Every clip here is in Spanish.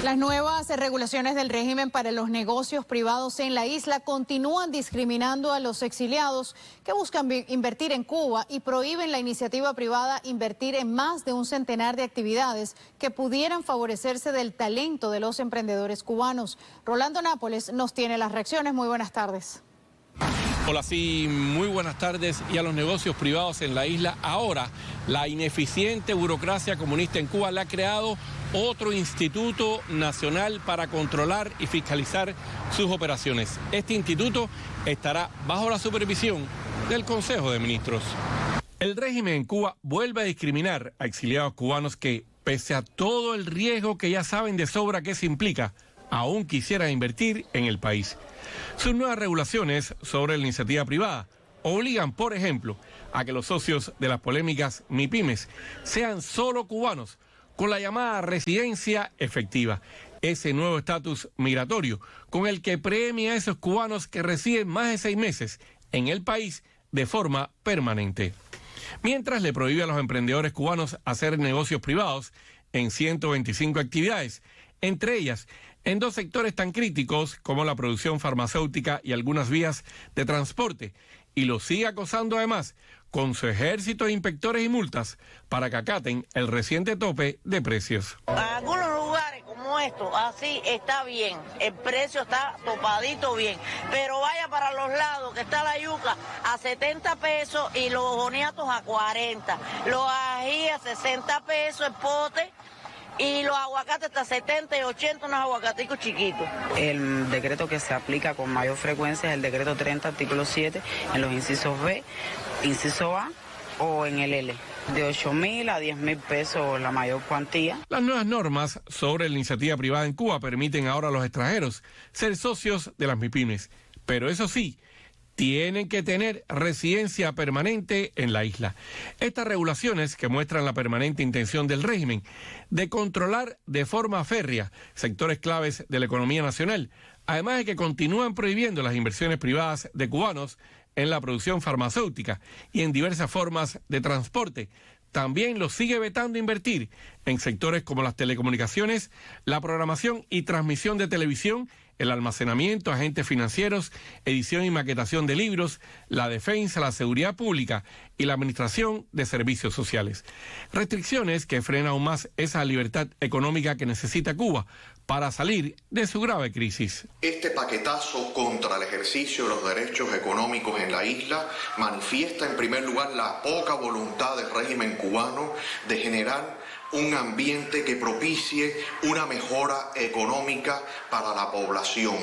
Las nuevas regulaciones del régimen para los negocios privados en la isla continúan discriminando a los exiliados que buscan invertir en Cuba y prohíben la iniciativa privada invertir en más de un centenar de actividades que pudieran favorecerse del talento de los emprendedores cubanos. Rolando Nápoles nos tiene las reacciones. Muy buenas tardes. Hola, sí, muy buenas tardes. Y a los negocios privados en la isla, ahora la ineficiente burocracia comunista en Cuba le ha creado otro instituto nacional para controlar y fiscalizar sus operaciones. Este instituto estará bajo la supervisión del Consejo de Ministros. El régimen en Cuba vuelve a discriminar a exiliados cubanos que, pese a todo el riesgo que ya saben de sobra que se implica, aún quisieran invertir en el país. Sus nuevas regulaciones sobre la iniciativa privada obligan, por ejemplo, a que los socios de las polémicas MIPYMES sean solo cubanos, con la llamada residencia efectiva, ese nuevo estatus migratorio con el que premia a esos cubanos que residen más de 6 meses en el país de forma permanente. Mientras le prohíbe a los emprendedores cubanos hacer negocios privados en 125 actividades, entre ellas en 2 sectores tan críticos como la producción farmacéutica y algunas vías de transporte, y los sigue acosando además con su ejército de inspectores y multas para que acaten el reciente tope de precios. Algunos lugares como estos, así está bien, el precio está topadito bien, pero vaya para los lados que está la yuca a 70 pesos y los boniatos a 40, los ají a 60 pesos el pote, y los aguacates hasta 70 y 80, unos aguacaticos chiquitos. El decreto que se aplica con mayor frecuencia es el decreto 30, artículo 7, en los incisos B, inciso A o en el L. De 8.000 a 10.000 pesos la mayor cuantía. Las nuevas normas sobre la iniciativa privada en Cuba permiten ahora a los extranjeros ser socios de las MIPYMES, pero eso sí, tienen que tener residencia permanente en la isla. Estas regulaciones, que muestran la permanente intención del régimen de controlar de forma férrea sectores claves de la economía nacional, además de que continúan prohibiendo las inversiones privadas de cubanos en la producción farmacéutica y en diversas formas de transporte, también los sigue vetando invertir en sectores como las telecomunicaciones, la programación y transmisión de televisión, el almacenamiento, agentes financieros, edición y maquetación de libros, la defensa, la seguridad pública y la administración de servicios sociales. Restricciones que frenan aún más esa libertad económica que necesita Cuba para salir de su grave crisis. Este paquetazo contra el ejercicio de los derechos económicos en la isla manifiesta en primer lugar la poca voluntad del régimen cubano de generar un ambiente que propicie una mejora económica para la población.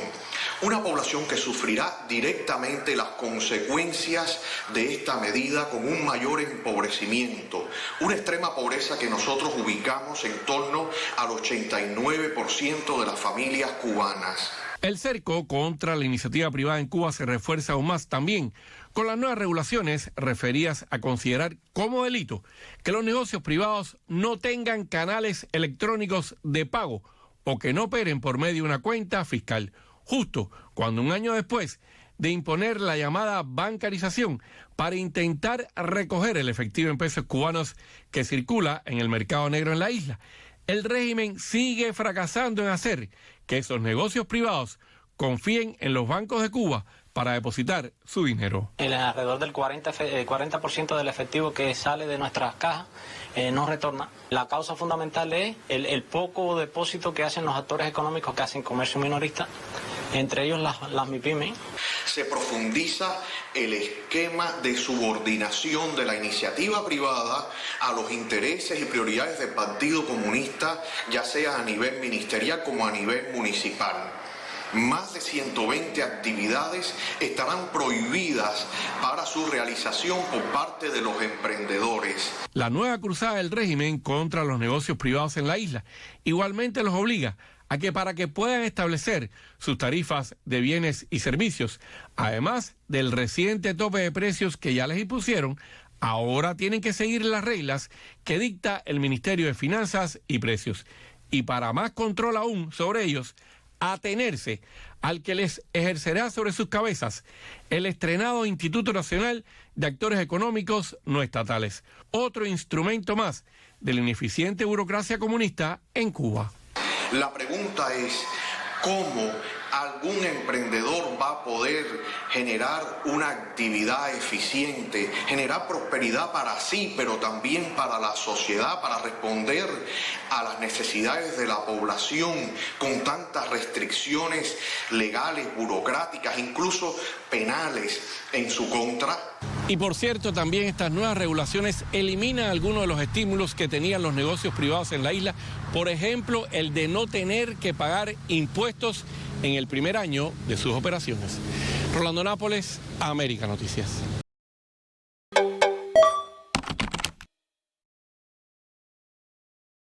Una población que sufrirá directamente las consecuencias de esta medida con un mayor empobrecimiento, una extrema pobreza que nosotros ubicamos en torno al 89% de las familias cubanas. El cerco contra la iniciativa privada en Cuba se refuerza aún más también con las nuevas regulaciones referidas a considerar como delito que los negocios privados no tengan canales electrónicos de pago o que no operen por medio de una cuenta fiscal, justo cuando un año después de imponer la llamada bancarización para intentar recoger el efectivo en pesos cubanos que circula en el mercado negro en la isla, el régimen sigue fracasando en hacer que esos negocios privados confíen en los bancos de Cuba para depositar su dinero. Alrededor del 40% del efectivo que sale de nuestras cajas no retorna. La causa fundamental es el poco depósito que hacen los actores económicos que hacen comercio minorista, entre ellos las MIPYMES. Se profundiza el esquema de subordinación de la iniciativa privada a los intereses y prioridades del Partido Comunista, ya sea a nivel ministerial como a nivel municipal. Más de 120 actividades estarán prohibidas para su realización por parte de los emprendedores. La nueva cruzada del régimen contra los negocios privados en la isla igualmente los obliga a que para que puedan establecer sus tarifas de bienes y servicios, además del reciente tope de precios que ya les impusieron, ahora tienen que seguir las reglas que dicta el Ministerio de Finanzas y Precios. Y para más control aún sobre ellos, atenerse al que les ejercerá sobre sus cabezas el estrenado Instituto Nacional de Actores Económicos No Estatales, otro instrumento más de la ineficiente burocracia comunista en Cuba. La pregunta es, ¿cómo algún emprendedor va a poder generar una actividad eficiente, generar prosperidad para sí, pero también para la sociedad, para responder a las necesidades de la población con tantas restricciones legales, burocráticas, incluso penales en su contra? Y por cierto, también estas nuevas regulaciones eliminan algunos de los estímulos que tenían los negocios privados en la isla. Por ejemplo, el de no tener que pagar impuestos en el primer año de sus operaciones. Rolando Nápoles, América Noticias.